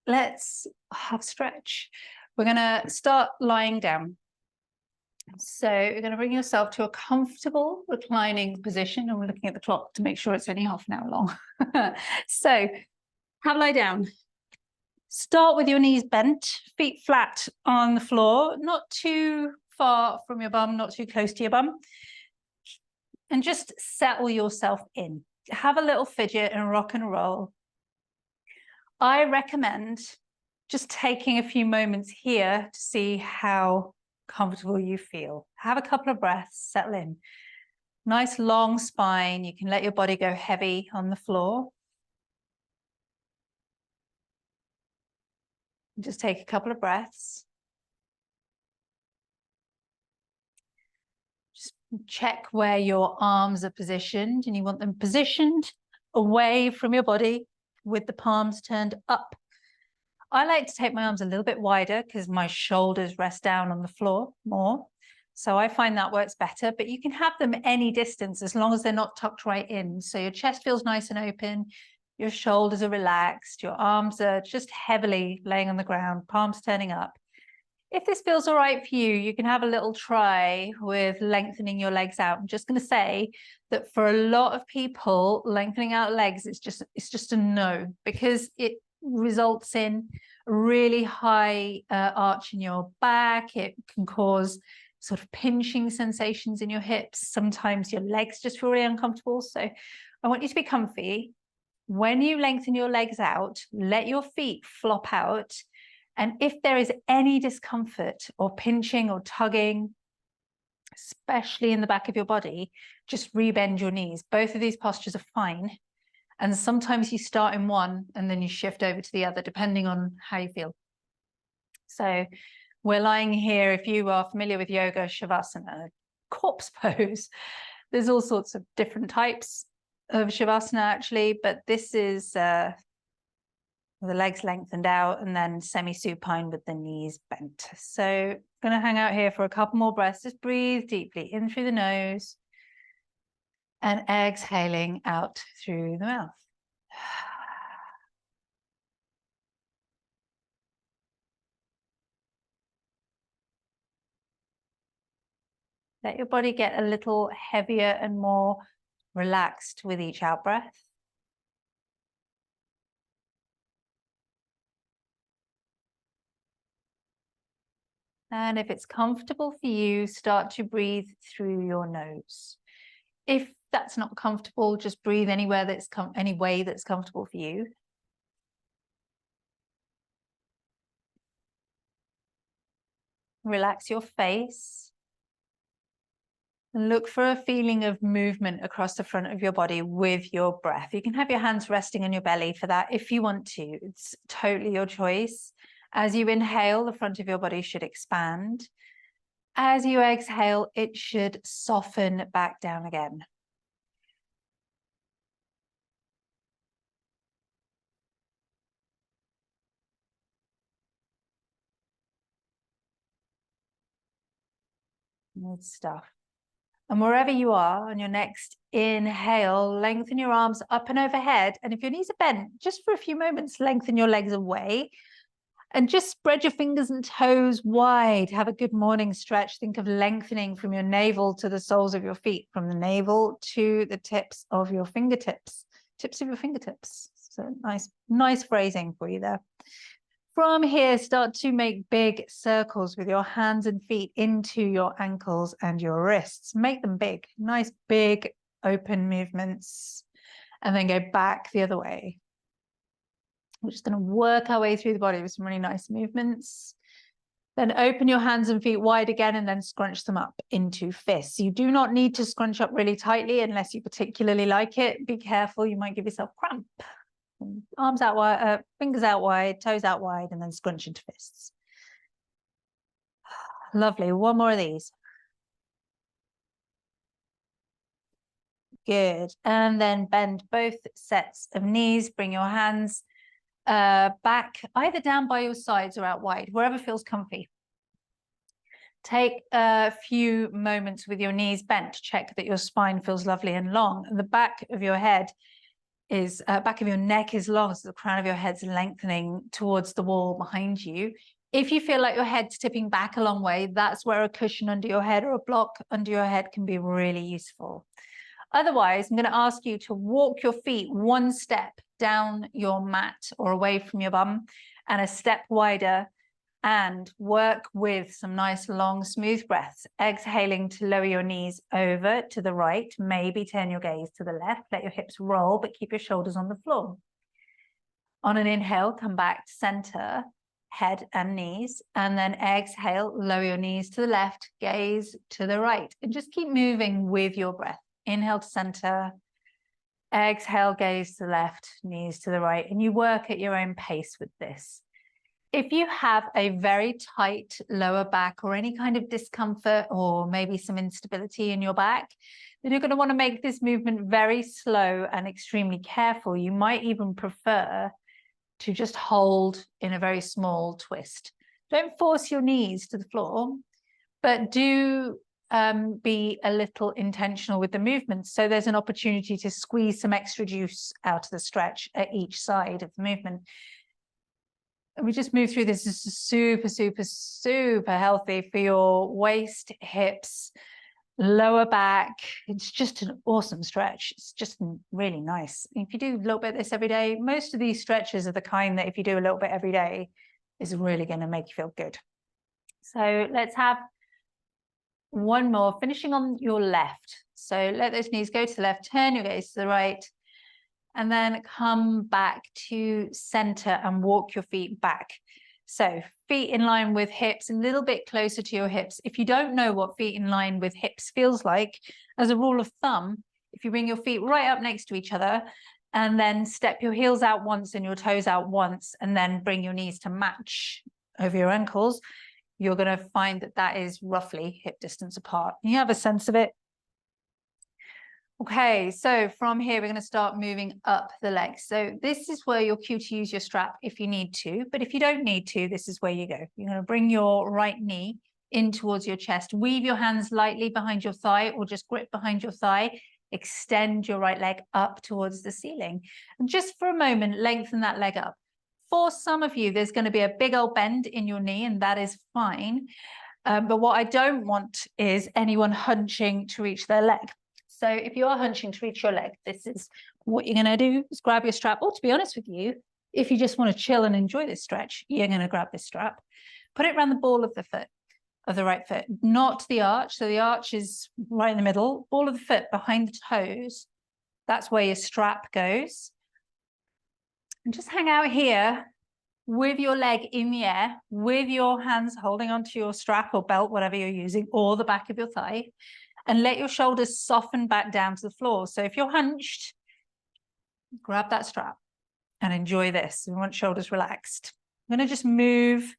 let's have a stretch. We're going to start lying down. So you're going to bring yourself to a comfortable reclining position, and we're looking at the clock to make sure it's only half an hour long. So have a lie down. Start with your knees bent, feet flat on the floor, not too far from your bum, not too close to your bum. And just settle yourself in. Have a little fidget and rock and roll. I recommend just taking a few moments here to see how comfortable you feel. Have a couple of breaths, settle in. Nice long spine. You can let your body go heavy on the floor. Just take a couple of breaths. Just check where your arms are positioned, and you want them positioned away from your body with the palms turned up. I like to take my arms a little bit wider because my shoulders rest down on the floor more. So I find that works better, but you can have them any distance as long as they're not tucked right in. So your chest feels nice and open, your shoulders are relaxed, your arms are just heavily laying on the ground, palms turning up. If this feels all right for you, you can have a little try with lengthening your legs out. I'm just going to say that for a lot of people, lengthening out legs, it's just a no, because it results in really high arch in your back. It can cause sort of pinching sensations in your hips. Sometimes your legs just feel really uncomfortable. So I want you to be comfy. When you lengthen your legs out, let your feet flop out. And if there is any discomfort or pinching or tugging, especially in the back of your body, just rebend your knees. Both of these postures are fine. And sometimes you start in one and then you shift over to the other, depending on how you feel. So we're lying here. If you are familiar with yoga, Shavasana, corpse pose, there's all sorts of different types of Shavasana actually, but this is the legs lengthened out and then semi-supine with the knees bent. So I'm going to hang out here for a couple more breaths. Just breathe deeply in through the nose and exhaling out through the mouth. Let your body get a little heavier and more relaxed with each out breath. And if it's comfortable for you, start to breathe through your nose. If that's not comfortable, just breathe anywhere that's any way that's comfortable for you. Relax your face. And look for a feeling of movement across the front of your body with your breath. You can have your hands resting on your belly for that if you want to. It's totally your choice. As you inhale, the front of your body should expand. As you exhale, it should soften back down again. Good stuff. And wherever you are on your next inhale, lengthen your arms up and overhead. And if your knees are bent, just for a few moments, lengthen your legs away. And just spread your fingers and toes wide. Have a good morning stretch. Think of lengthening from your navel to the soles of your feet, from the navel to the tips of your fingertips, tips of your fingertips. So nice phrasing for you there. From here, start to make big circles with your hands and feet into your ankles and your wrists. Make them big, nice big open movements, and then go back the other way. We're just going to work our way through the body with some really nice movements. Then open your hands and feet wide again and then scrunch them up into fists. You do not need to scrunch up really tightly unless you particularly like it. Be careful, you might give yourself cramp. Arms out wide, fingers out wide, toes out wide, and then scrunch into fists. Lovely. One more of these. Good. And then bend both sets of knees. Bring your hands back, either down by your sides or out wide, wherever feels comfy. Take a few moments with your knees bent. Check that your spine feels lovely and long, and the back of your head back of your neck is long, so the crown of your head's lengthening towards the wall behind you. If you feel like your head's tipping back a long way, that's where a cushion under your head or a block under your head can be really useful. Otherwise, I'm going to ask you to walk your feet one step down your mat or away from your bum and a step wider, and work with some nice long smooth breaths, exhaling to lower your knees over to the right, maybe turn your gaze to the left, let your hips roll, but keep your shoulders on the floor. On an inhale, come back to center, head and knees, and then exhale, lower your knees to the left, gaze to the right, and just keep moving with your breath. Inhale to center, exhale, gaze to the left, knees to the right, and you work at your own pace with this. If you have a very tight lower back or any kind of discomfort or maybe some instability in your back, then you're going to want to make this movement very slow and extremely careful. You might even prefer to just hold in a very small twist. Don't force your knees to the floor, but do be a little intentional with the movement. So there's an opportunity to squeeze some extra juice out of the stretch at each side of the movement. And we just move through this. This is super, super, super healthy for your waist, hips, lower back. It's just an awesome stretch. It's just really nice. If you do a little bit of this every day, most of these stretches are the kind that if you do a little bit every day is really going to make you feel good. So let's have one more, finishing on your left. So let those knees go to the left, turn your gaze to the right, and then come back to center and walk your feet back. So feet in line with hips, a little bit closer to your hips. If you don't know what feet in line with hips feels like, as a rule of thumb, if you bring your feet right up next to each other and then step your heels out once and your toes out once, and then bring your knees to match over your ankles, you're going to find that that is roughly hip distance apart. You have a sense of it. Okay, so from here, we're going to start moving up the legs. So this is where you're cue to use your strap if you need to, but if you don't need to, this is where you go. You're going to bring your right knee in towards your chest, weave your hands lightly behind your thigh or just grip behind your thigh, extend your right leg up towards the ceiling. And just for a moment, lengthen that leg up. For some of you, there's going to be a big old bend in your knee, and that is fine. But what I don't want is anyone hunching to reach their leg. So if you are hunching to reach your leg, this is what you're going to do, is grab your strap. Or to be honest with you, if you just want to chill and enjoy this stretch, you're going to grab this strap, put it around the ball of the foot, of the right foot, not the arch. So the arch is right in the middle, ball of the foot behind the toes. That's where your strap goes. And just hang out here with your leg in the air, with your hands holding onto your strap or belt, whatever you're using, or the back of your thigh. And let your shoulders soften back down to the floor. So if you're hunched, grab that strap and enjoy this. We want shoulders relaxed. I'm going to just move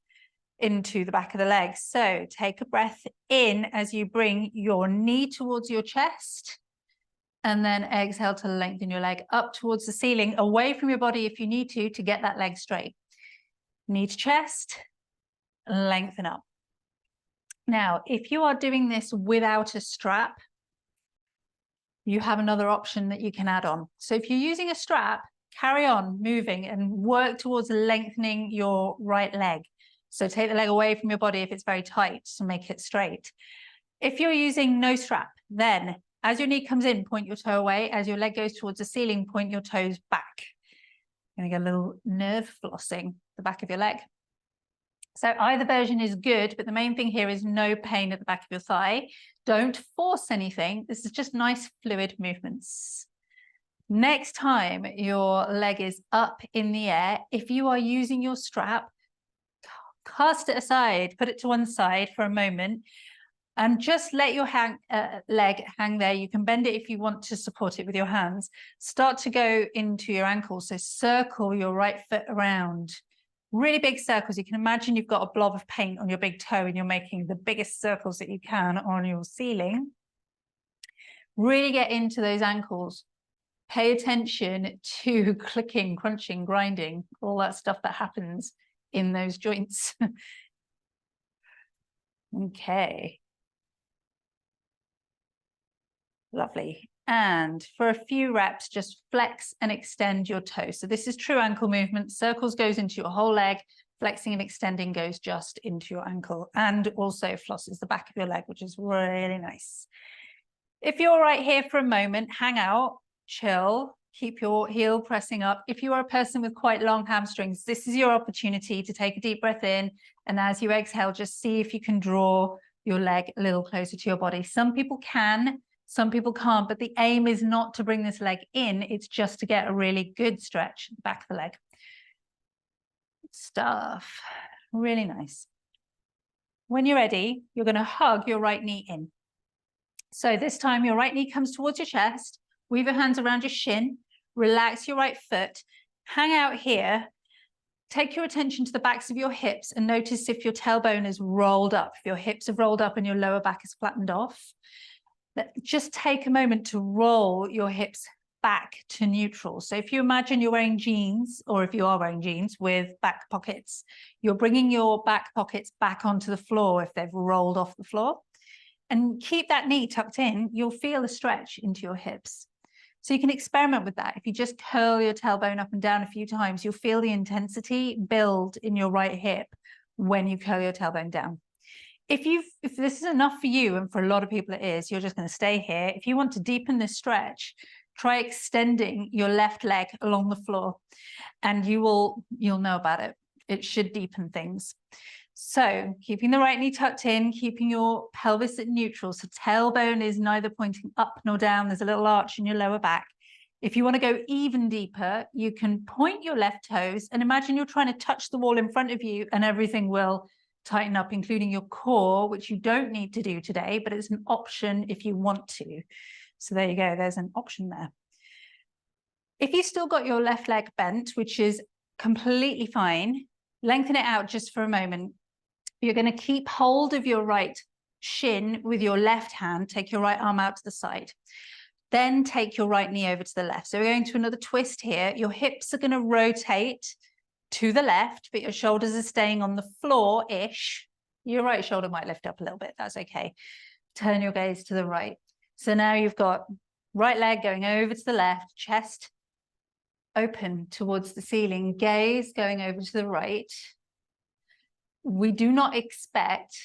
into the back of the legs. So take a breath in as you bring your knee towards your chest, and then exhale to lengthen your leg up towards the ceiling, away from your body if you need to get that leg straight. Knee to chest, lengthen up. Now, if you are doing this without a strap, you have another option that you can add on. So if you're using a strap, carry on moving and work towards lengthening your right leg. So take the leg away from your body if it's very tight to make it straight. If you're using no strap, then as your knee comes in, point your toe away. As your leg goes towards the ceiling, point your toes back. You're going to get a little nerve flossing the back of your leg. So either version is good, but the main thing here is no pain at the back of your thigh. Don't force anything. This is just nice fluid movements. Next time your leg is up in the air, if you are using your strap, cast it aside, put it to one side for a moment, and just let your leg hang there. You can bend it if you want to support it with your hands. Start to go into your ankles. So circle your right foot around. Really big circles. You can imagine you've got a blob of paint on your big toe and you're making the biggest circles that you can on your ceiling. Really get into those ankles. Pay attention to clicking, crunching, grinding, all that stuff that happens in those joints. Okay. Lovely. And for a few reps, just flex and extend your toes. So this is true ankle movement. Circles goes into your whole leg. Flexing and extending goes just into your ankle, and also flosses the back of your leg, which is really nice. If you're right here for a moment, hang out, chill, keep your heel pressing up. If you are a person with quite long hamstrings, this is your opportunity to take a deep breath in. And as you exhale, just see if you can draw your leg a little closer to your body. Some people can, some people can't, but the aim is not to bring this leg in. It's just to get a really good stretch at the back of the leg. Stuff. Really nice. When you're ready, you're going to hug your right knee in. So this time your right knee comes towards your chest, weave your hands around your shin, relax your right foot, hang out here, take your attention to the backs of your hips and notice if your tailbone is rolled up, if your hips have rolled up and your lower back is flattened off. Just take a moment to roll your hips back to neutral. So if you imagine you're wearing jeans, or if you are wearing jeans with back pockets, you're bringing your back pockets back onto the floor if they've rolled off the floor. And keep that knee tucked in, you'll feel a stretch into your hips. So you can experiment with that. If you just curl your tailbone up and down a few times, you'll feel the intensity build in your right hip when you curl your tailbone down. If this is enough for you, and for a lot of people it is, you're just going to stay here. If you want to deepen this stretch, try extending your left leg along the floor, and you'll know about it. It should deepen things. So keeping the right knee tucked in, keeping your pelvis at neutral. So tailbone is neither pointing up nor down. There's a little arch in your lower back. If you want to go even deeper, you can point your left toes and imagine you're trying to touch the wall in front of you, and everything will tighten up, including your core, which you don't need to do today, but it's an option if you want to. So there you go. There's an option there. If you still got your left leg bent, which is completely fine, lengthen it out just for a moment. You're going to keep hold of your right shin with your left hand. Take your right arm out to the side. Then take your right knee over to the left. So we're going to another twist here. Your hips are going to rotate to the left, but your shoulders are staying on the floor-ish. Your right shoulder might lift up a little bit. That's okay. Turn your gaze to the right. So now you've got right leg going over to the left, chest open towards the ceiling, gaze going over to the right. We do not expect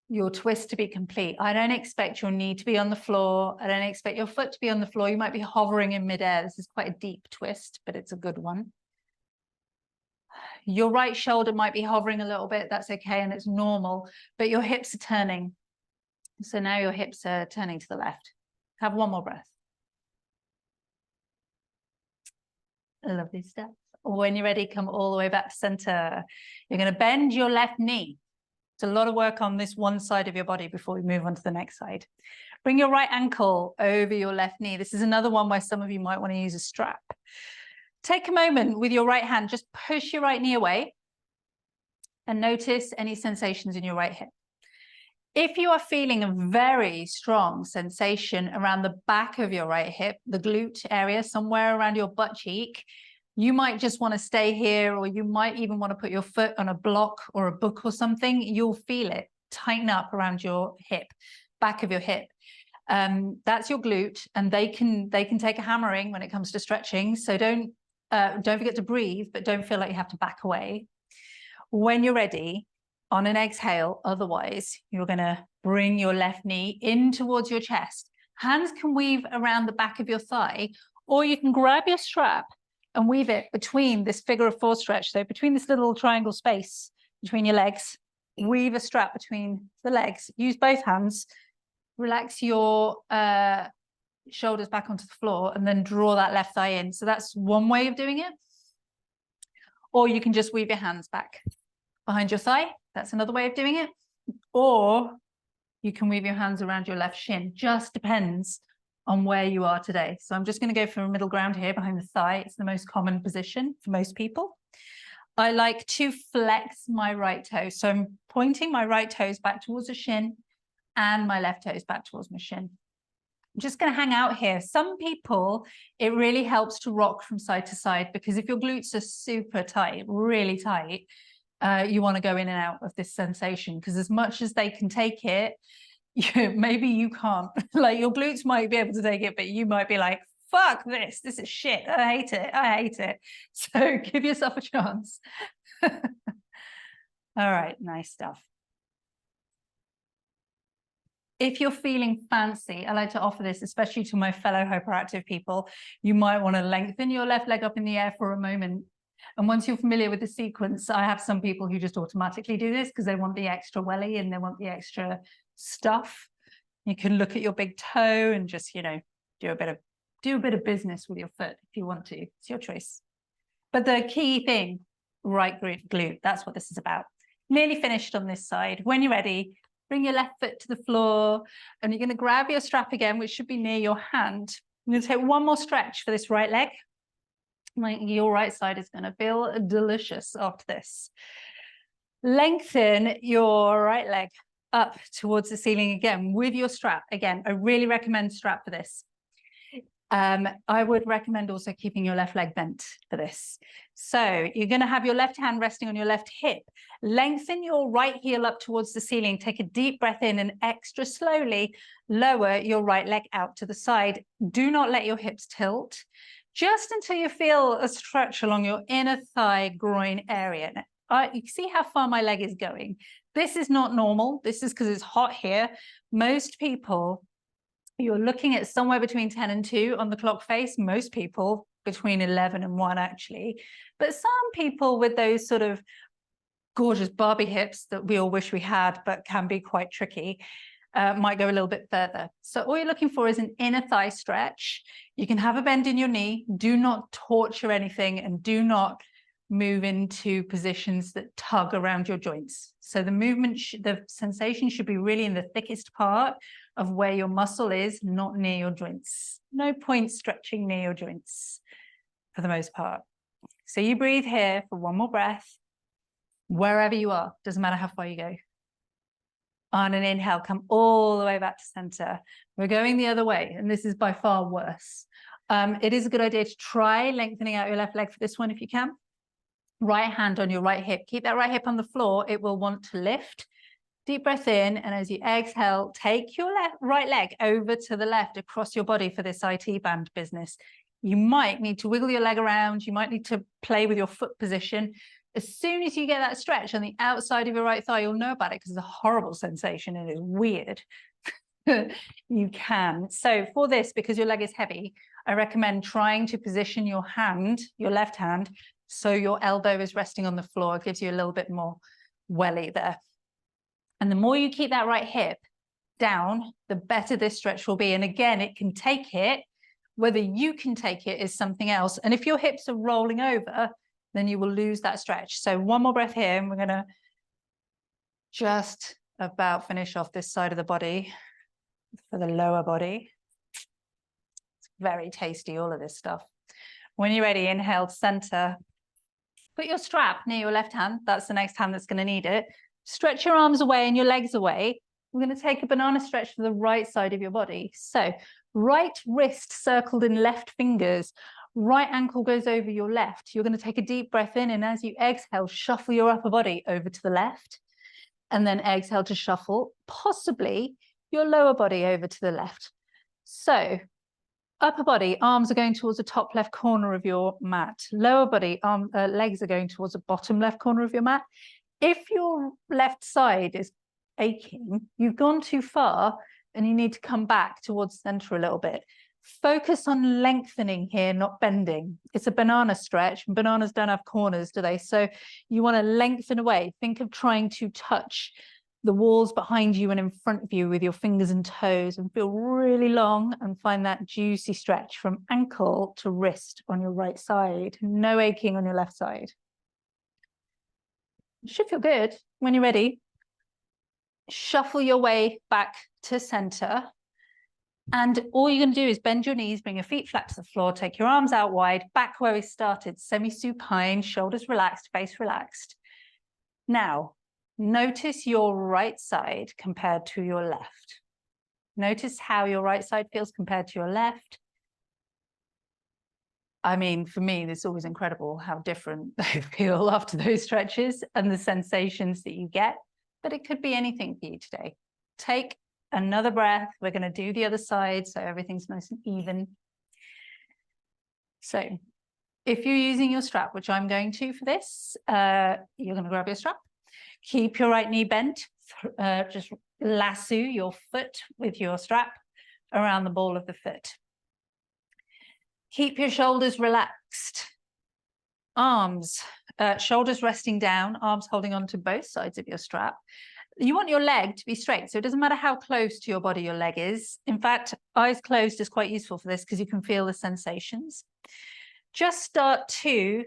your twist to be complete. I don't expect your knee to be on the floor. I don't expect your foot to be on the floor. You might be hovering in midair. This is quite a deep twist, but it's a good one. Your right shoulder might be hovering a little bit. That's okay, and it's normal, but your hips are turning. So now your hips are turning to the left. Have one more breath. Lovely stuff. When you're ready, come all the way back to center. You're going to bend your left knee. It's a lot of work on this one side of your body before we move on to the next side. Bring your right ankle over your left knee. This is another one where some of you might want to use a strap. Take a moment with your right hand, just push your right knee away and notice any sensations in your right hip. If you are feeling a very strong sensation around the back of your right hip, the glute area, somewhere around your butt cheek, you might just want to stay here, or you might even want to put your foot on a block or a book or something. You'll feel it tighten up around your hip, back of your hip. That's your glute, and they can take a hammering when it comes to stretching. So don't forget to breathe, but don't feel like you have to back away. When you're ready, on an exhale, otherwise, you're going to bring your left knee in towards your chest. Hands can weave around the back of your thigh, or you can grab your strap and weave it between this figure of four stretch. So between this little triangle space between your legs, weave a strap between the legs. Use both hands. Relax your shoulders back onto the floor, and then draw that left thigh in. So that's one way of doing it. Or you can just weave your hands back behind your thigh. That's another way of doing it. Or you can weave your hands around your left shin. Just depends on where you are today. So I'm just going to go for a middle ground here behind the thigh. It's the most common position for most people. I like to flex my right toe. So I'm pointing my right toes back towards the shin and my left toes back towards my shin. I'm just going to hang out here. Some people, it really helps to rock from side to side, because if your glutes are super tight, really tight, you want to go in and out of this sensation, because as much as they can take it, maybe you can't. Like your glutes might be able to take it, but you might be like, fuck this. This is shit. I hate it. I hate it. So give yourself a chance. All right, nice stuff. If you're feeling fancy, I like to offer this, especially to my fellow hyperactive people. You might want to lengthen your left leg up in the air for a moment. And once you're familiar with the sequence, I have some people who just automatically do this because they want the extra welly and they want the extra stuff. You can look at your big toe and just, you know, do a bit of business with your foot if you want to. It's your choice. But the key thing, right glute, that's what this is about. Nearly finished on this side. When you're ready, bring your left foot to the floor and you're going to grab your strap again, which should be near your hand. I'm going to take one more stretch for this right leg. Your right side is going to feel delicious after this. Lengthen your right leg up towards the ceiling again with your strap. Again, I really recommend strap for this. I would recommend also keeping your left leg bent for this. So you're going to have your left hand resting on your left hip. Lengthen your right heel up towards the ceiling. Take a deep breath in and extra slowly lower your right leg out to the side. Do not let your hips tilt, just until you feel a stretch along your inner thigh groin area. You can see how far my leg is going. This is not normal. This is because it's hot here. Most people, you're looking at somewhere between 10 and 2 on the clock face. Most people between 11 and 1, actually. But some people with those sort of gorgeous Barbie hips that we all wish we had, but can be quite tricky, might go a little bit further. So all you're looking for is an inner thigh stretch. You can have a bend in your knee. Do not torture anything and do not move into positions that tug around your joints. So the movement, the sensation should be really in the thickest part of where your muscle is, not near your joints. No point stretching near your joints for the most part. So you breathe here for one more breath, wherever you are, doesn't matter how far you go. On an inhale, come all the way back to center. We're going the other way, and this is by far worse. It is a good idea to try lengthening out your left leg for this one if you can. Right hand on your right hip. Keep that right hip on the floor. It will want to lift. Deep breath in, and as you exhale, take your right leg over to the left across your body for this IT band business. You might need to wiggle your leg around. You might need to play with your foot position. As soon as you get that stretch on the outside of your right thigh, you'll know about it because it's a horrible sensation and it's weird. You can. So for this, because your leg is heavy, I recommend trying to position your hand, your left hand, so your elbow is resting on the floor. It gives you a little bit more welly there. And the more you keep that right hip down, the better this stretch will be. And again, it can take it. Whether you can take it is something else. And if your hips are rolling over, then you will lose that stretch. So one more breath here, and we're going to just about finish off this side of the body for the lower body. It's very tasty, all of this stuff. When you're ready, inhale to center. Put your strap near your left hand. That's the next hand that's going to need it. Stretch your arms away and your legs away. We're going to take a banana stretch to the right side of your body. So right wrist circled in left fingers. Right ankle goes over your left. You're going to take a deep breath in, and as you exhale, shuffle your upper body over to the left. And then exhale to shuffle, possibly your lower body over to the left. So upper body, arms are going towards the top left corner of your mat. Lower body, legs are going towards the bottom left corner of your mat. If your left side is aching, you've gone too far and you need to come back towards center a little bit. Focus on lengthening here, not bending. It's a banana stretch. Bananas don't have corners, do they? So you want to lengthen away. Think of trying to touch the walls behind you and in front of you with your fingers and toes, and feel really long and find that juicy stretch from ankle to wrist on your right side. No aching on your left side. You should feel good. When you're ready, shuffle your way back to center. And all you're going to do is bend your knees, bring your feet flat to the floor, take your arms out wide, back where we started, semi-supine, shoulders relaxed, face relaxed. Now, notice your right side compared to your left. Notice how your right side feels compared to your left. I mean, for me, it's always incredible how different they feel after those stretches and the sensations that you get, but it could be anything for you today. Take Another breath. We're going to do the other side so everything's nice and even. So if you're using your strap, which I'm going to for this, you're going to grab your strap. Keep your right knee bent. Just lasso your foot with your strap around the ball of the foot. Keep your shoulders relaxed. Arms, shoulders resting down, arms holding on to both sides of your strap. You want your leg to be straight, so it doesn't matter how close to your body your leg is. In fact, eyes closed is quite useful for this because you can feel the sensations. Just start to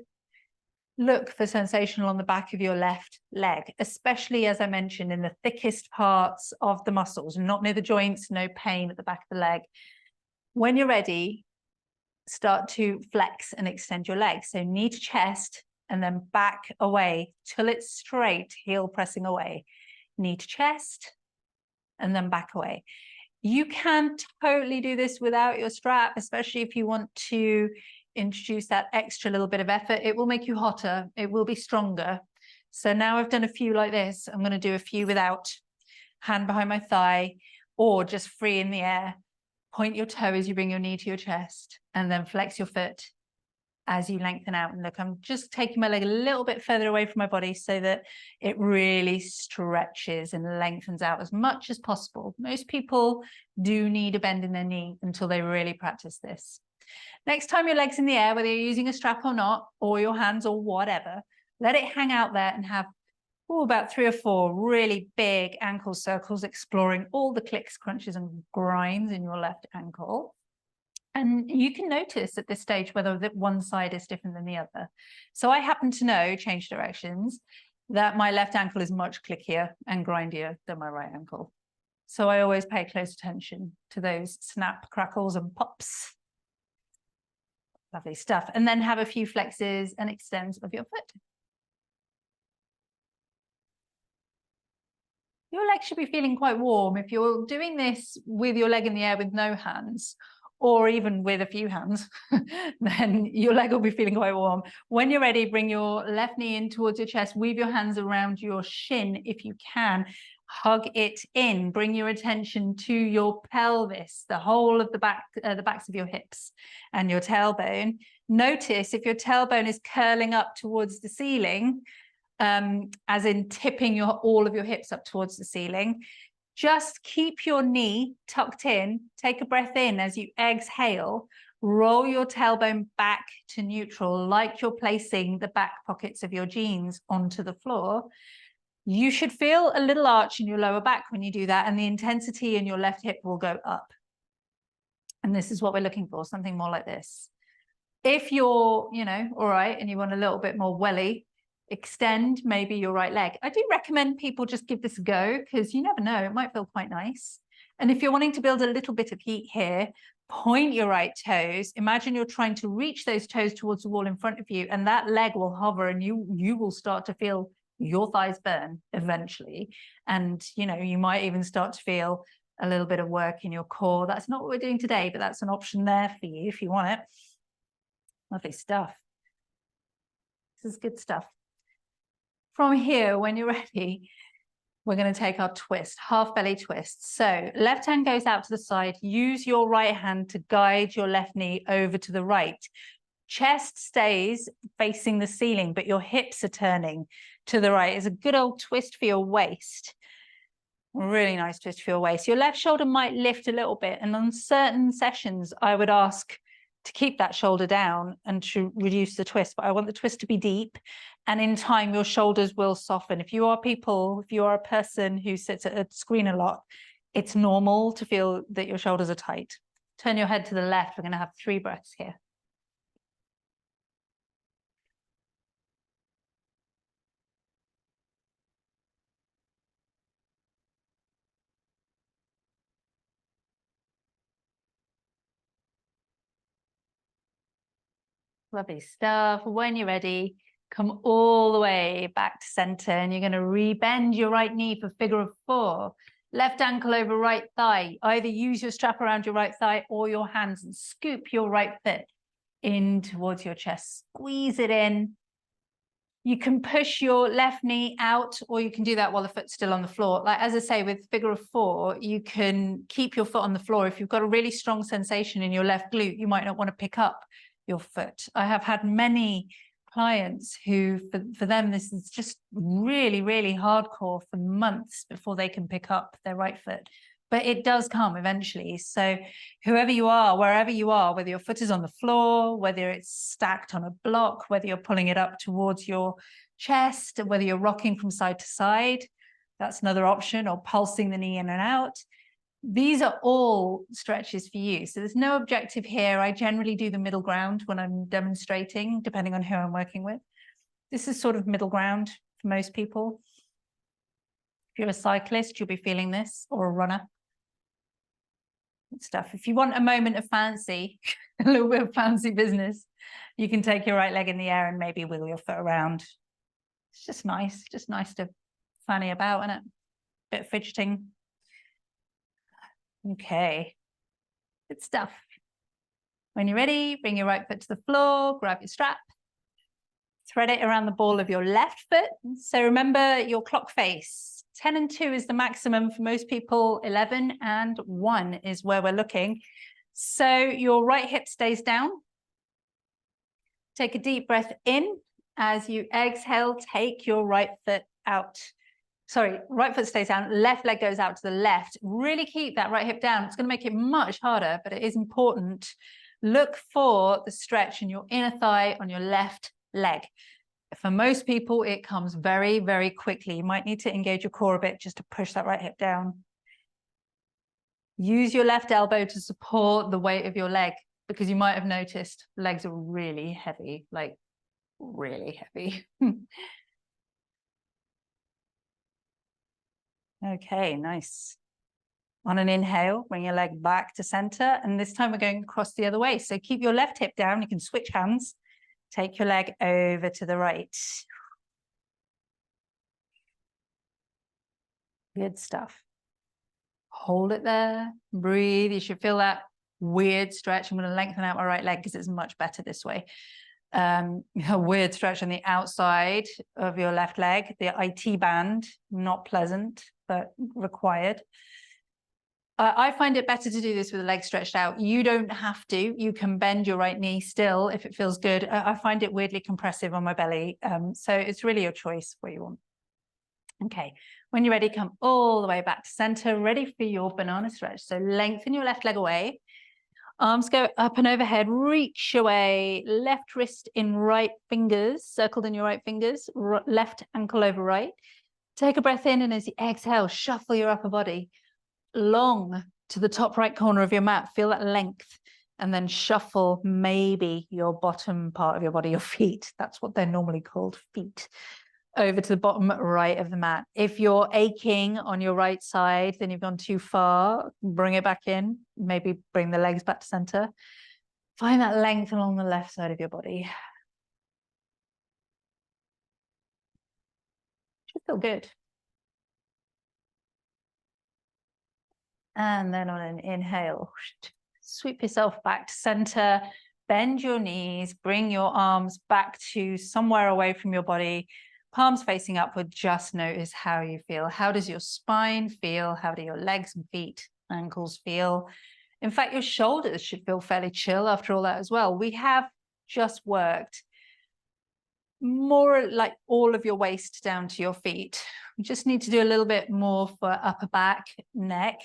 look for sensation on the back of your left leg, especially, as I mentioned, in the thickest parts of the muscles, not near the joints, no pain at the back of the leg. When you're ready, start to flex and extend your legs. So knee to chest and then back away till it's straight, heel pressing away. Knee to chest and then back away. You can totally do this without your strap, especially if you want to introduce that extra little bit of effort. It will make you hotter. It will be stronger. So now I've done a few like this. I'm going to do a few without, hand behind my thigh, or just free in the air. Point your toe as you bring your knee to your chest, and then flex your foot as you lengthen out. And look, I'm just taking my leg a little bit further away from my body so that it really stretches and lengthens out as much as possible. Most people do need a bend in their knee until they really practice this. Next time your leg's in the air, whether you're using a strap or not, or your hands or whatever, let it hang out there and have about 3 or 4 really big ankle circles, exploring all the clicks, crunches, and grinds in your left ankle. And you can notice at this stage whether that one side is different than the other. So I happen to know, change directions, that my left ankle is much clickier and grindier than my right ankle. So I always pay close attention to those snap, crackles, and pops. Lovely stuff. And then have a few flexes and extends of your foot. Your leg should be feeling quite warm. If you're doing this with your leg in the air with no hands, or even with a few hands, then your leg will be feeling quite warm. When you're ready, bring your left knee in towards your chest, weave your hands around your shin if you can, hug it in, bring your attention to your pelvis, the whole of the backs of your hips and your tailbone. Notice if your tailbone is curling up towards the ceiling, as in tipping all of your hips up towards the ceiling, just keep your knee tucked in, take a breath in as you exhale, roll your tailbone back to neutral, like you're placing the back pockets of your jeans onto the floor. You should feel a little arch in your lower back when you do that, and the intensity in your left hip will go up. And this is what we're looking for, something more like this. If you're, all right, and you want a little bit more welly, extend maybe your right leg. I do recommend people just give this a go because you never know, it might feel quite nice. And if you're wanting to build a little bit of heat here, point your right toes. Imagine you're trying to reach those toes towards the wall in front of you, and that leg will hover, and you will start to feel your thighs burn eventually. And, you might even start to feel a little bit of work in your core. That's not what we're doing today, but that's an option there for you if you want it. Lovely stuff. This is good stuff. From here, when you're ready, we're going to take our twist, half belly twist. So left hand goes out to the side. Use your right hand to guide your left knee over to the right. Chest stays facing the ceiling, but your hips are turning to the right. It's a good old twist for your waist. Really nice twist for your waist. Your left shoulder might lift a little bit. And on certain sessions, I would ask to keep that shoulder down and to reduce the twist, but I want the twist to be deep, and in time your shoulders will soften. If you are a person who sits at a screen a lot, it's normal to feel that your shoulders are tight. Turn your head to the left. We're going to have 3 breaths here. Lovely stuff. When you're ready, come all the way back to center, and you're going to rebend your right knee for figure of 4. Left ankle over right thigh. Either use your strap around your right thigh or your hands and scoop your right foot in towards your chest. Squeeze it in. You can push your left knee out, or you can do that while the foot's still on the floor. Like, as I say, with figure of four, you can keep your foot on the floor. If you've got a really strong sensation in your left glute, you might not want to pick up your foot. I have had many clients who, for them, this is just really, really hardcore for months before they can pick up their right foot. But it does come eventually. So whoever you are, wherever you are, whether your foot is on the floor, whether it's stacked on a block, whether you're pulling it up towards your chest, whether you're rocking from side to side, that's another option, or pulsing the knee in and out. These are all stretches for you. So there's no objective here. I generally do the middle ground when I'm demonstrating, depending on who I'm working with. This is sort of middle ground for most people. If you're a cyclist, you'll be feeling this, or a runner. Stuff. If you want a moment of fancy, a little bit of fancy business, you can take your right leg in the air and maybe wiggle your foot around. It's just nice to fanny about, isn't it? Bit of fidgeting. Okay, good stuff. When you're ready, bring your right foot to the floor, grab your strap, thread it around the ball of your left foot. So remember your clock face. 10 and 2 is the maximum for most people. 11 and 1 is where we're looking. So your right hip stays down. Take a deep breath in. As you exhale, take your right foot out. Sorry, right foot stays down, left leg goes out to the left. Really keep that right hip down. It's going to make it much harder, but it is important. Look for the stretch in your inner thigh on your left leg. For most people, it comes very, very quickly. You might need to engage your core a bit just to push that right hip down. Use your left elbow to support the weight of your leg, because you might have noticed legs are really heavy, like really heavy. Okay, nice. On an inhale, bring your leg back to center. And this time we're going across the other way. So keep your left hip down. You can switch hands. Take your leg over to the right. Good stuff. Hold it there. Breathe. You should feel that weird stretch. I'm going to lengthen out my right leg because it's much better this way. A weird stretch on the outside of your left leg, the IT band, not pleasant, but required. I find it better to do this with the leg stretched out. You don't have to. You can bend your right knee still if it feels good. I find it weirdly compressive on my belly. So it's really your choice what you want. Okay, when you're ready, come all the way back to center, ready for your banana stretch. So lengthen your left leg away. Arms go up and overhead, reach away, left wrist in right fingers, circled in your right fingers, left ankle over right. Take a breath in, and as you exhale, shuffle your upper body long to the top right corner of your mat. Feel that length, and then shuffle maybe your bottom part of your body, your feet. That's what they're normally called, feet, over to the bottom right of the mat. If you're aching on your right side, then you've gone too far. Bring it back in. Maybe bring the legs back to center. Find that length along the left side of your body. Should feel good. And then on an inhale, sweep yourself back to center, bend your knees, bring your arms back to somewhere away from your body, palms facing upward. Just notice how you feel. How does your spine feel? How do your legs and feet, ankles feel? In fact, your shoulders should feel fairly chill after all that as well. We have just worked more like all of your waist down to your feet. We just need to do a little bit more for upper back, neck.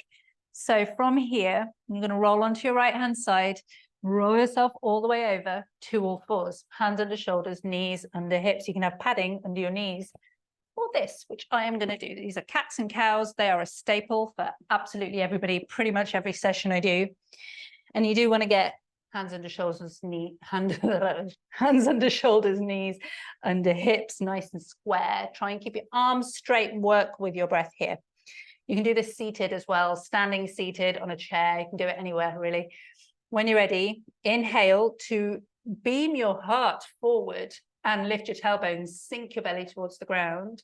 So from here, you're going to roll onto your right hand side, roll yourself all the way over to all fours, hands under shoulders, knees under hips. You can have padding under your knees, or this, which I am going to do. These are cats and cows. They are a staple for absolutely everybody, pretty much every session I do. And you do want to get hands under shoulders, hands under shoulders, knees under hips, nice and square. Try and keep your arms straight and work with your breath here. You can do this seated as well, standing seated on a chair. You can do it anywhere, really. When you're ready, inhale to beam your heart forward and lift your tailbone, sink your belly towards the ground.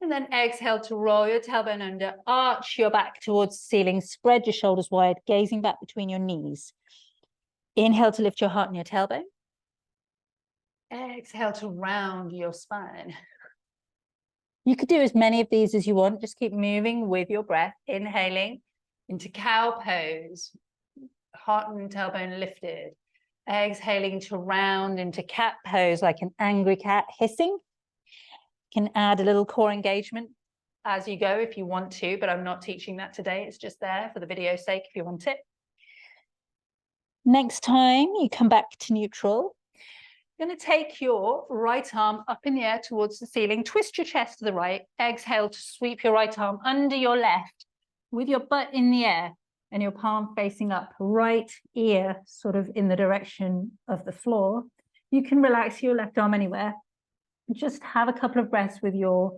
And then exhale to roll your tailbone under, arch your back towards the ceiling, spread your shoulders wide, gazing back between your knees. Inhale to lift your heart and your tailbone. Exhale to round your spine. You could do as many of these as you want. Just keep moving with your breath. Inhaling into cow pose. Heart and tailbone lifted. Exhaling to round into cat pose, like an angry cat hissing. Can add a little core engagement as you go if you want to, but I'm not teaching that today. It's just there for the video's sake if you want it. Next time you come back to neutral, you're going to take your right arm up in the air towards the ceiling, twist your chest to the right, exhale to sweep your right arm under your left with your butt in the air and your palm facing up, right ear sort of in the direction of the floor. You can relax your left arm anywhere. Just have a couple of breaths with your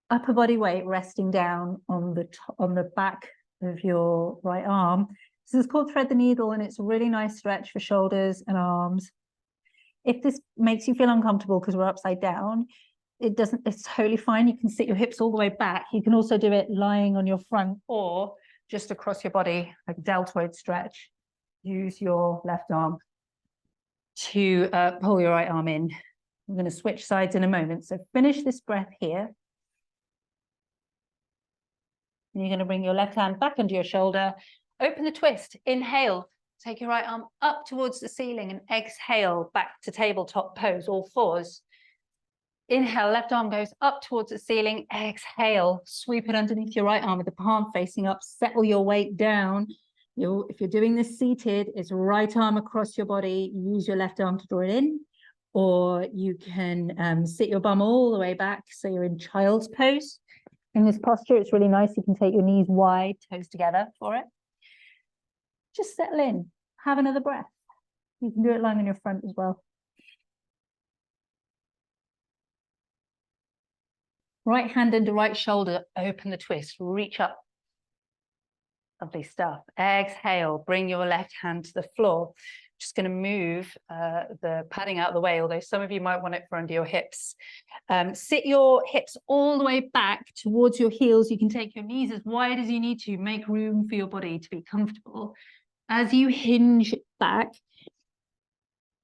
upper body weight resting down on the back of your right arm. This is called thread the needle, and it's a really nice stretch for shoulders and arms. If this makes you feel uncomfortable because we're upside down, it's totally fine. You can sit your hips all the way back. You can also do it lying on your front or just across your body, like a deltoid stretch. Use your left arm to pull your right arm in. I'm going to switch sides in a moment. So finish this breath here. And you're going to bring your left hand back under your shoulder. Open the twist. Inhale. Take your right arm up towards the ceiling and exhale back to tabletop pose, all fours. Inhale, left arm goes up towards the ceiling. Exhale, sweep it underneath your right arm with the palm facing up. Settle your weight down. If you're doing this seated, it's right arm across your body. Use your left arm to draw it in. Or you can sit your bum all the way back so you're in child's pose. In this posture, it's really nice. You can take your knees wide, toes together for it. Just settle in. Have another breath. You can do it lying on your front as well. Right hand under right shoulder, open the twist, reach up. Lovely stuff. Exhale, bring your left hand to the floor. Just going to move the padding out of the way, although some of you might want it for under your hips. Sit your hips all the way back towards your heels. You can take your knees as wide as you need to. Make room for your body to be comfortable. As you hinge back,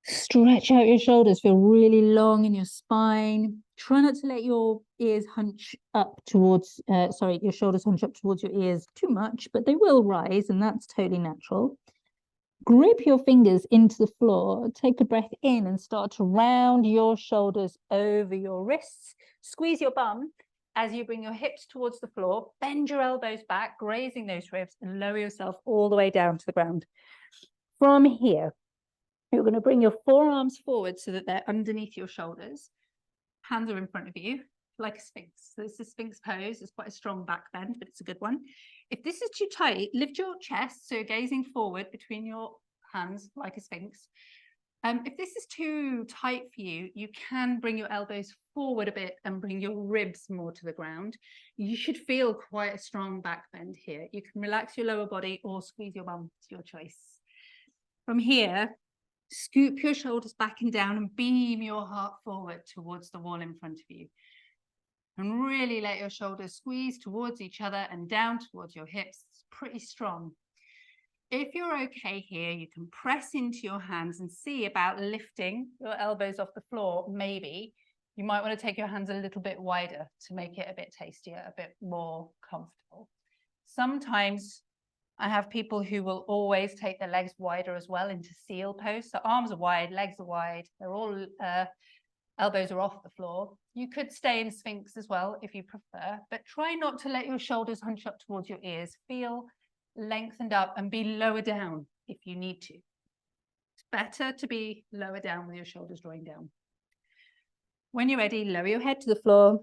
stretch out your shoulders, feel really long in your spine. Try not to let your ears hunch up towards, your shoulders hunch up towards your ears too much, but they will rise, and that's totally natural. Grip your fingers into the floor. Take a breath in and start to round your shoulders over your wrists. Squeeze your bum as you bring your hips towards the floor. Bend your elbows back, grazing those ribs, and lower yourself all the way down to the ground. From here, you're going to bring your forearms forward so that they're underneath your shoulders. Hands are in front of you, like a sphinx. So this is Sphinx pose. It's quite a strong back bend, but it's a good one. If this is too tight, lift your chest, so gazing forward between your hands, like a sphinx. If this is too tight for you, you can bring your elbows forward a bit and bring your ribs more to the ground. You should feel quite a strong back bend here. You can relax your lower body or squeeze your bum, it's your choice. From here, scoop your shoulders back and down and beam your heart forward towards the wall in front of you. And really let your shoulders squeeze towards each other and down towards your hips. It's pretty strong. If you're okay here, you can press into your hands and see about lifting your elbows off the floor. Maybe you might want to take your hands a little bit wider to make it a bit tastier, a bit more comfortable. Sometimes I have people who will always take their legs wider as well into seal pose. So arms are wide, legs are wide. They're all elbows are off the floor. You could stay in Sphinx as well if you prefer, but try not to let your shoulders hunch up towards your ears. Feel lengthened up and be lower down if you need to. It's better to be lower down with your shoulders drawing down. When you're ready, lower your head to the floor.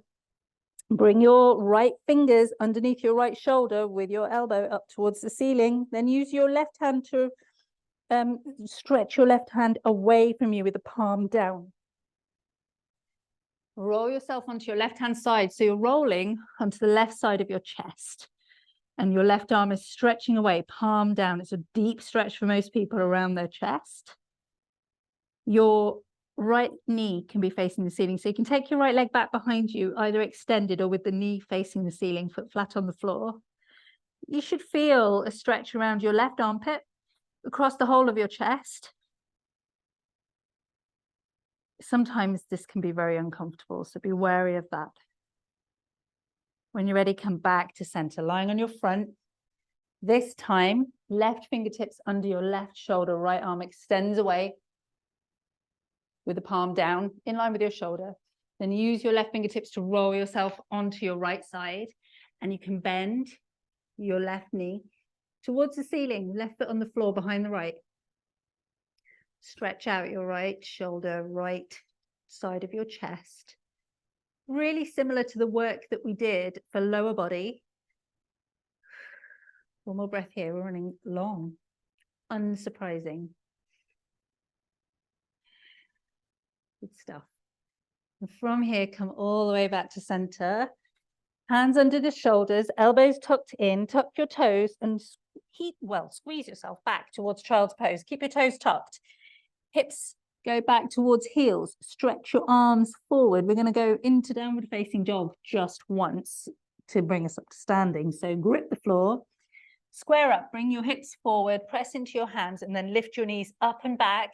Bring your right fingers underneath your right shoulder with your elbow up towards the ceiling. Then use your left hand to stretch your left hand away from you with the palm down. Roll yourself onto your left-hand side. So you're rolling onto the left side of your chest. And your left arm is stretching away, palm down. It's a deep stretch for most people around their chest. Your right knee can be facing the ceiling. So you can take your right leg back behind you, either extended or with the knee facing the ceiling, foot flat on the floor. You should feel a stretch around your left armpit, across the whole of your chest. Sometimes this can be very uncomfortable, so be wary of that. When you're ready, come back to center, lying on your front. This time, left fingertips under your left shoulder, right arm extends away with the palm down, in line with your shoulder. Then use your left fingertips to roll yourself onto your right side, and you can bend your left knee towards the ceiling, left foot on the floor behind the right. Stretch out your right shoulder, right side of your chest. Really similar to the work that we did for lower body. One more breath here, we're running long. Unsurprising. Good stuff. And from here, come all the way back to center. Hands under the shoulders, elbows tucked in, tuck your toes and squeeze yourself back towards child's pose. Keep your toes tucked. Hips go back towards heels. Stretch your arms forward. We're going to go into downward facing dog just once to bring us up to standing. So grip the floor, square up, bring your hips forward, press into your hands, and then lift your knees up and back.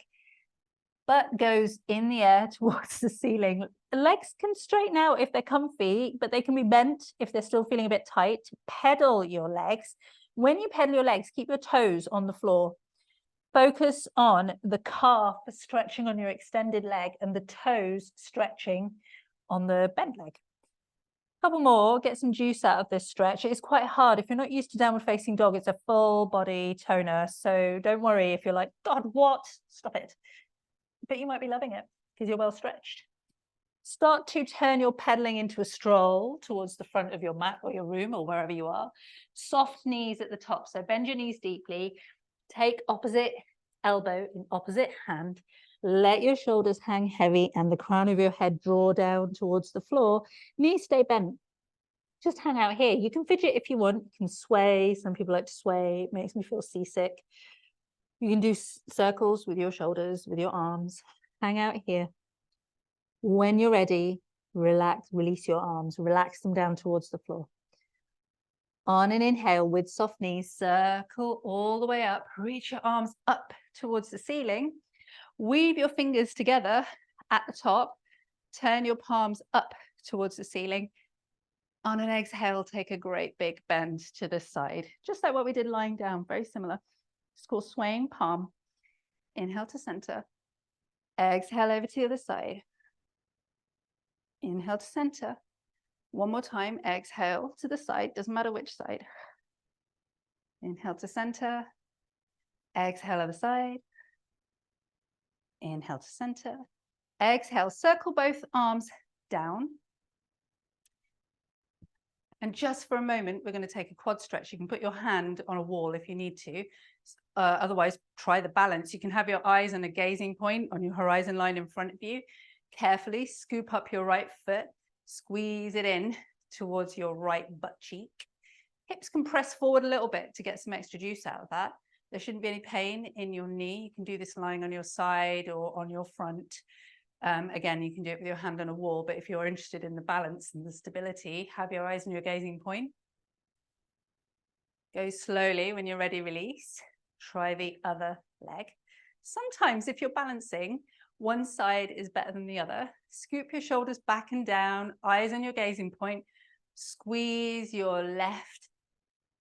Butt goes in the air towards the ceiling. The legs can straighten out if they're comfy, but they can be bent if they're still feeling a bit tight. Pedal your legs. When you pedal your legs, keep your toes on the floor. Focus on the calf stretching on your extended leg and the toes stretching on the bent leg. Couple more, get some juice out of this stretch. It is quite hard. If you're not used to downward facing dog, it's a full body toner. So don't worry if you're like, God, what? Stop it. But you might be loving it because you're well stretched. Start to turn your pedaling into a stroll towards the front of your mat or your room or wherever you are. Soft knees at the top. So bend your knees deeply. Take opposite elbow in opposite hand. Let your shoulders hang heavy and the crown of your head draw down towards the floor. Knees stay bent. Just hang out here. You can fidget if you want. You can sway. Some people like to sway. It makes me feel seasick. You can do circles with your shoulders, with your arms. Hang out here. When you're ready, relax, release your arms. Relax them down towards the floor. On an inhale with soft knees, circle all the way up. Reach your arms up towards the ceiling. Weave your fingers together at the top. Turn your palms up towards the ceiling. On an exhale, take a great big bend to the side, just like what we did lying down, very similar. It's called swaying palm. Inhale to center. Exhale over to the other side. Inhale to center. One more time, exhale to the side, doesn't matter which side. Inhale to center. Exhale other side. Inhale to center. Exhale, circle both arms down. And just for a moment, we're going to take a quad stretch. You can put your hand on a wall if you need to. Otherwise, try the balance. You can have your eyes on a gazing point on your horizon line in front of you. Carefully scoop up your right foot. Squeeze it in towards your right butt cheek. Hips can press forward a little bit to get some extra juice out of that. There shouldn't be any pain in your knee. You can do this lying on your side or on your front. Again, you can do it with your hand on a wall, but if you're interested in the balance and the stability, have your eyes on your gazing point. Go slowly. When you're ready, release. Try the other leg. Sometimes if you're balancing, one side is better than the other. Scoop your shoulders back and down, eyes on your gazing point. Squeeze your left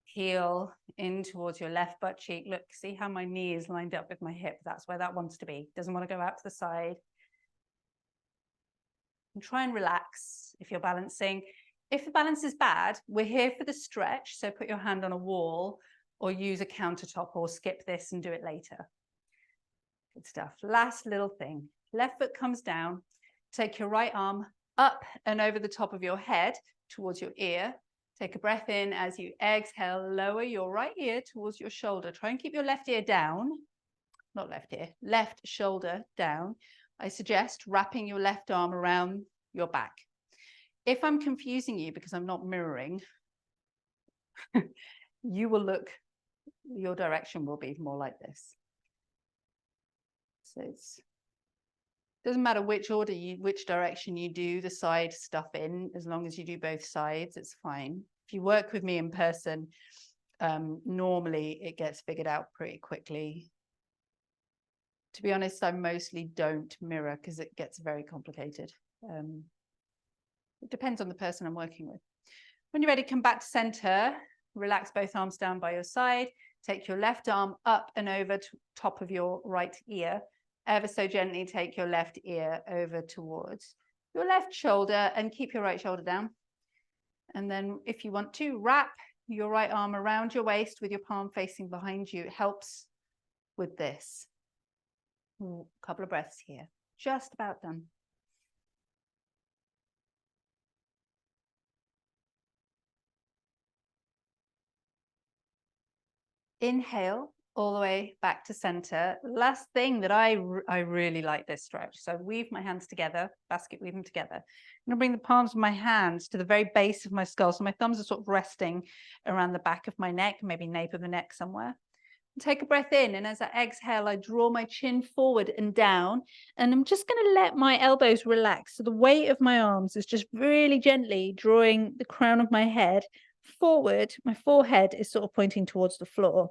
heel in towards your left butt cheek. Look, see how my knee is lined up with my hip? That's where that wants to be. Doesn't want to go out to the side. And try and relax if you're balancing. If the balance is bad, we're here for the stretch. So put your hand on a wall or use a countertop or skip this and do it later. Good stuff. Last little thing. Left foot comes down. Take your right arm up and over the top of your head towards your ear. Take a breath in as you exhale. Lower your right ear towards your shoulder. Try and keep your left ear down. Not left ear, left shoulder down. I suggest wrapping your left arm around your back. If I'm confusing you because I'm not mirroring, you will look, your direction will be more like this. So it doesn't matter which order which direction you do the side stuff in, as long as you do both sides, it's fine. If you work with me in person, normally it gets figured out pretty quickly. To be honest, I mostly don't mirror because it gets very complicated. It depends on the person I'm working with. When you're ready, come back to center. Relax both arms down by your side. Take your left arm up and over to top of your right ear. Ever so gently take your left ear over towards your left shoulder and keep your right shoulder down. And then if you want to, wrap your right arm around your waist with your palm facing behind you. It helps with this. A couple of breaths here. Just about done. Inhale all the way back to center. Last thing that I really like this stretch. So weave my hands together, basket weave them together. I'm gonna bring the palms of my hands to the very base of my skull. So my thumbs are sort of resting around the back of my neck, maybe nape of the neck somewhere. Take a breath in, and as I exhale, I draw my chin forward and down, and I'm just going to let my elbows relax. So the weight of my arms is just really gently drawing the crown of my head forward. My forehead is sort of pointing towards the floor.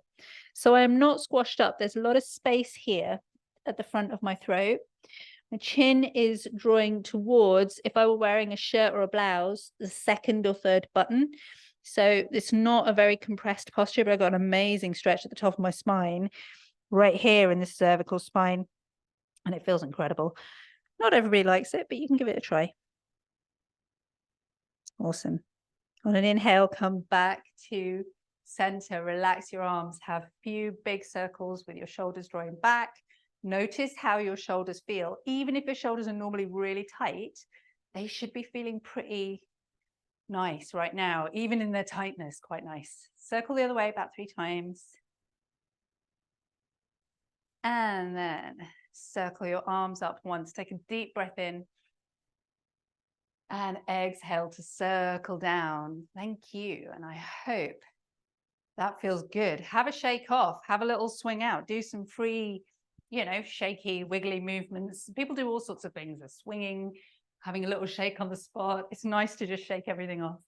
So I am not squashed up. There's a lot of space here at the front of my throat. My chin is drawing towards, if I were wearing a shirt or a blouse, the second or third button. So it's not a very compressed posture, but I've got an amazing stretch at the top of my spine, right here in the cervical spine, and it feels incredible. Not everybody likes it, but you can give it a try. Awesome. On an inhale, come back to center, relax your arms, have a few big circles with your shoulders drawing back. Notice how your shoulders feel. Even if your shoulders are normally really tight, they should be feeling pretty nice right now, even in their tightness, quite nice. Circle the other way about 3 times. And then circle your arms up once. Take a deep breath in. And exhale to circle down. Thank you. And I hope that feels good. Have a shake off. Have a little swing out. Do some free, shaky, wiggly movements. People do all sorts of things. They're swinging, having a little shake on the spot. It's nice to just shake everything off.